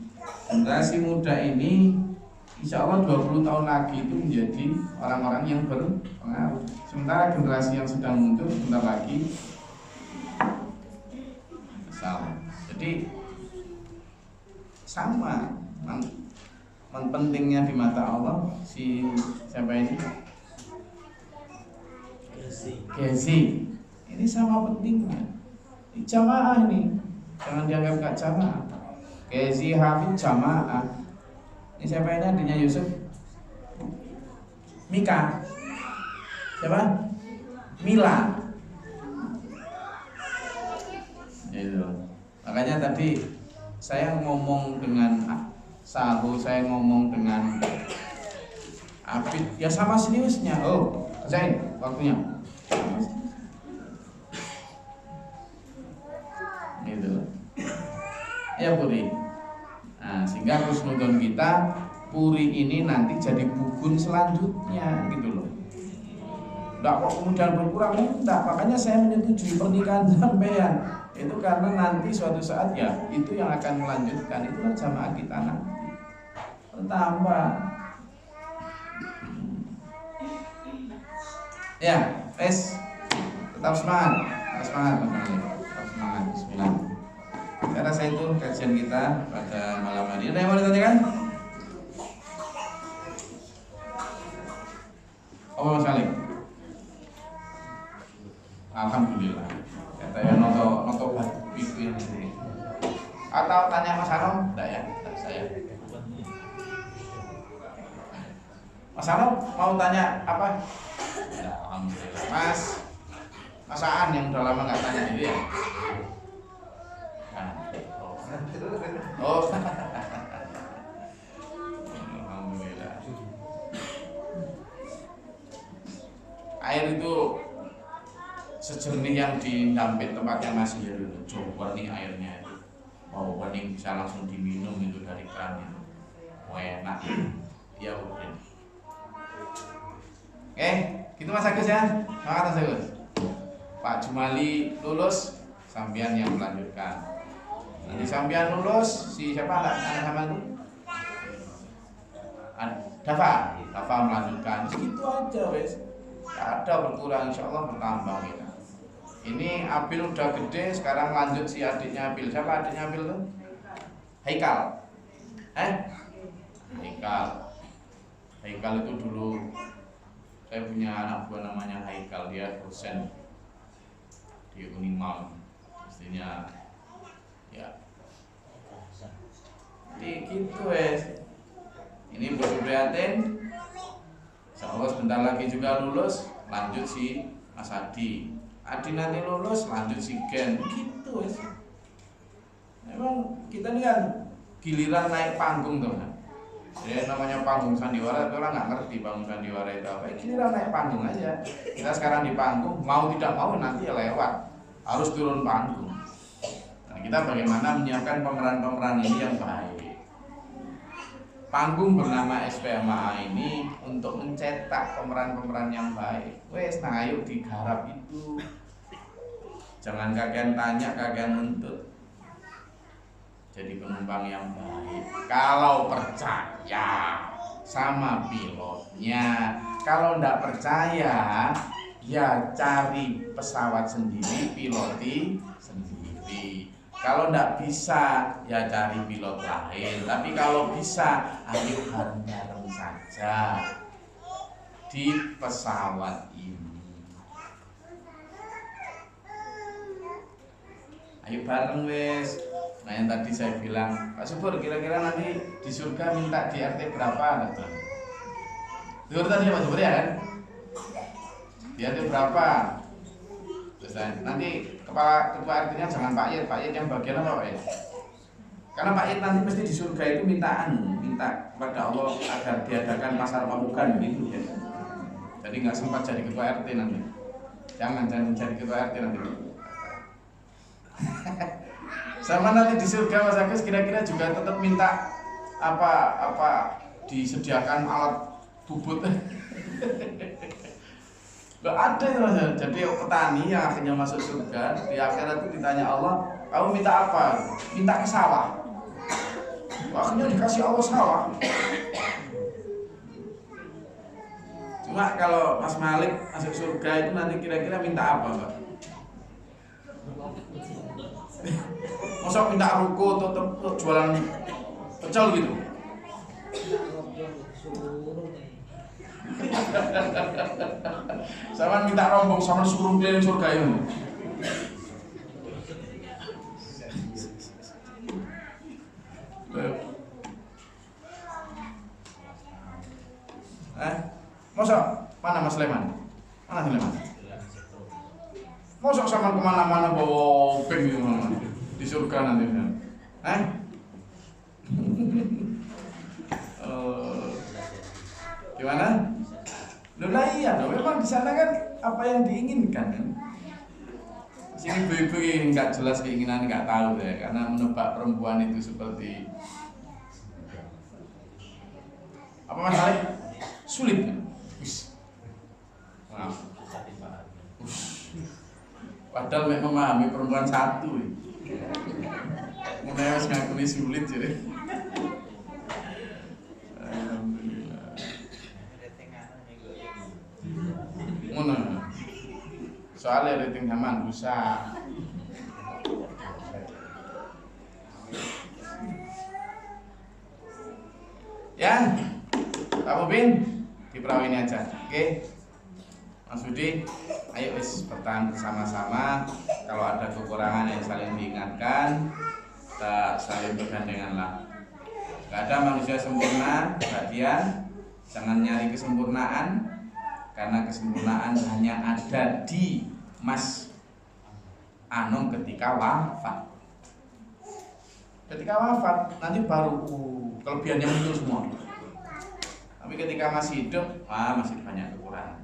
Speaker 1: generasi muda ini insya Allah 20 tahun lagi itu menjadi orang-orang yang berpengaruh. Sementara generasi yang sedang muncul sebentar lagi sama. Jadi sama. Pentingnya di mata Allah si siapa ini? Gezi. Ini sama pentingnya. Di jamaah ini jangan dianggap gak jamaah. Gezi Hafid jamaah. Ini siapa ini adanya Yusuf? Mika. Siapa? Mila. Itu. Makanya tadi saya ngomong dengan Sahu, saya ngomong dengan Abid, ya sama seriusnya. Oh, Zain, waktunya. Gitu. Ya Puri. Nah, sehingga husnudon kita Puri ini nanti jadi bukun selanjutnya, gitu loh. Enggak kok kemudian berkurang, enggak. Makanya saya menyetujui pernikahan sampean. Itu karena nanti suatu saat ya itu yang akan melanjutkan, itulah jamaah kita nanti bertambah. Ya, tetap semangat, tetap semangat. Bismillah. Saya rasa itu kajian kita pada malam hari. Ada yang mau ditanyakan? Oh, Mas Salim. Alhamdulillah. Kata ya noto pipi ini. Atau tanya Mas Harom? Enggak ya, saya. Mas Harom mau tanya apa? Ya, alhamdulillah. Mas Aan yang udah lama nggak tanya itu ya. Oh. Alhamdulillah. Air itu sejernih yang di Dampit tempatnya Mas Heru. Coba nih airnya itu. Oh, bening bisa langsung diminum itu dari keran itu. Oh, enak. Ya udah. Oke, gitu Mas Agus ya. Semangat Mas Agus. Pak Jumali lulus, sampean yang melanjutkan. Nanti sampean lulus, si siapa anak sama itu? Dafa melanjutkan. Segitu aja wes. Ada berkurang, insya Allah bertambah kita. Ini Abil udah gede, sekarang lanjut si adiknya Abil. Siapa adiknya Abil tuh? Haikal. Haikal itu dulu saya punya anak buah namanya Haikal, dia dosen di Unimam. Pastinya ya. Jadi gitu wes. Ini Bos Prihatin. Insyaallah sebentar lagi juga lulus, lanjut si Mas Adi. Adi nanti lulus, lanjut si Gen. Gitu wes. Memang kita ini kan giliran naik panggung teman. Ya namanya panggung sandiwara, orang nggak ngerti panggung sandiwara itu apa. Giliran naik panggung aja. Kita sekarang di panggung, mau tidak mau nanti ya lewat. Harus turun panggung. Nah, kita bagaimana menyiapkan pemeran-pemeran ini yang baik. Panggung bernama SPMA ini untuk mencetak pemeran-pemeran yang baik. Wes, nah ayo digarap itu. Jangan kagian tanya, kagian nuntut. Jadi penumpang yang baik. Kalau percaya sama pilotnya, kalau enggak percaya, Ya cari pesawat sendiri, piloti sendiri. Kalau nggak bisa ya cari pilot lain. Tapi kalau bisa, ayo bareng-bareng saja di pesawat ini. Ayo bareng wes. Nah yang tadi saya bilang, Pak Subur kira-kira nanti di surga minta di RT berapa? Dengar tadi Pak Subur ya kan? Di RT berapa? Terus nanti ketua RT-nya jangan Pak Yed yang bagian apa Pak Yed? Karena Pak Yed nanti mesti di surga itu minta kepada Allah agar diadakan pasar pamukan gitu ya. Jadi nggak sempat jadi ketua RT nanti. Jangan jadi ketua RT nanti. Sama nanti di surga Mas Agus kira-kira juga tetap minta apa disediakan alat bubut. Gak ada itu Mas. Jadi petani yang akhirnya masuk surga di akhirat itu ditanya Allah, kamu minta apa? Minta ke sawah. Akhirnya dikasih Allah sawah. Cuma kalau Mas Malik masuk surga itu nanti kira-kira minta apa Pak? Masa minta ruko atau jualan pecel gitu? Sama minta rombong sama suruh keliling surga ini. Masa mana Mas Leman? Mana Leman? Masa sama kemana-mana bawa peng gitu di surga nanti? Gimana? Loh iya, memang di sana kan apa yang diinginkan kan? Sini ibu-ibu yang nggak jelas keinginan nggak tahu ya, karena menebak perempuan itu seperti apa masalahnya? Sulit kan? Maaf. Padahal memang memahami perempuan satu. Mulai harus ngakuni sulit jadi. Alhamdulillah. Mana? Soalnya rating zaman rusak. Ya, Pak Mubin di perahu ini aja, oke? Mas Budi, ayo wis bertahan bersama-sama. Kalau ada kekurangan yang saling diingatkan, kita saling bergandenganlah. Gak ada manusia sempurna, perhatian. Jangan nyari kesempurnaan, karena kesempurnaan hanya ada di Mas Anung ketika wafat. Ketika wafat nanti baru kelebihannya muncul semua. Tapi ketika masih hidup, masih banyak kekurangan.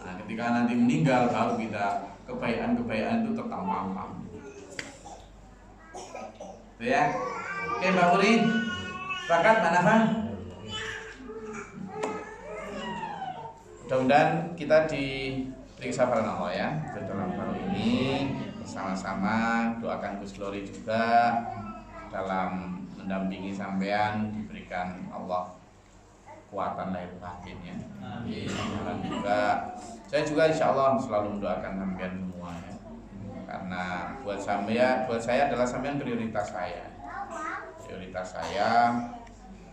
Speaker 1: Nah, ketika nanti meninggal baru kita kebaikan-kebaikan itu tertampang. Itu ya. Oke Mbak Uri, sepakat Mbak Nafa? Mudah-mudahan kita diberi kesabaran Allah ya dalam hal ini, bersama-sama doakan Gus Glory juga dalam mendampingi sampean, diberikan Allah kekuatan lahir batin ya. Dan juga saya juga insya Allah selalu mendoakan sampean semua ya. Karena buat saya adalah sampean prioritas saya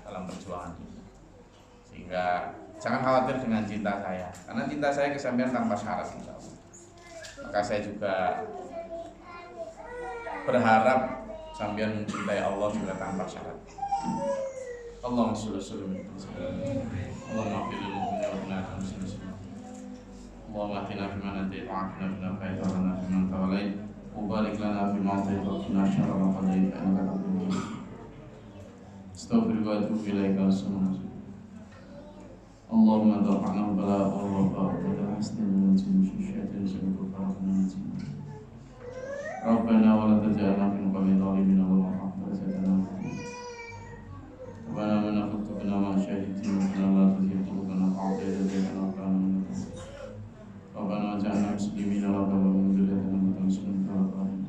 Speaker 1: dalam perjuangan ini. Sehingga jangan khawatir dengan cinta saya, karena cinta saya ke sampean tanpa syarat insya Allah. Maka saya juga berharap sampean mencintai Allah juga tanpa syarat. Allahumma sholli ala sayyidina Allahumma fil mu'minina Allahumma atina fiman hadayt wa afina fiman afayt wa lana fiman tawallayt wa barik lana fima atayt wa qina syarra ma qadayt innaka taqdi astaghfiruka wa atubu ilaika Allahumma dafa'na bala wa ba'da hasnin min syaitan syaitan Rabbana wa la taj'alna fil qawmi dhalimin wa rahmatana Rabbana wa la tuqbina ma syahidin wa la tuzigh qulubana ba'da idh hadaytana wa hab lana min ladunka Rabbana waj'alna muslimina laka wa min dhurriyyatina ummatan muslimatan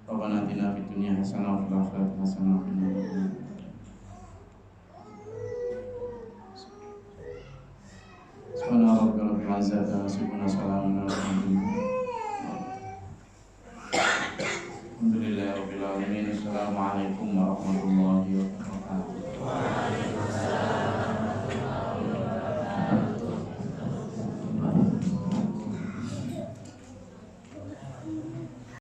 Speaker 1: Rabbana atina fid dunya hasanah wa fil akhirati hasanah wa qina adzabannar Subhana rabbika rabbil izzati Alhamdulillahirabbil alamin. Assalamualaikum warahmatullahi wabarakatuh.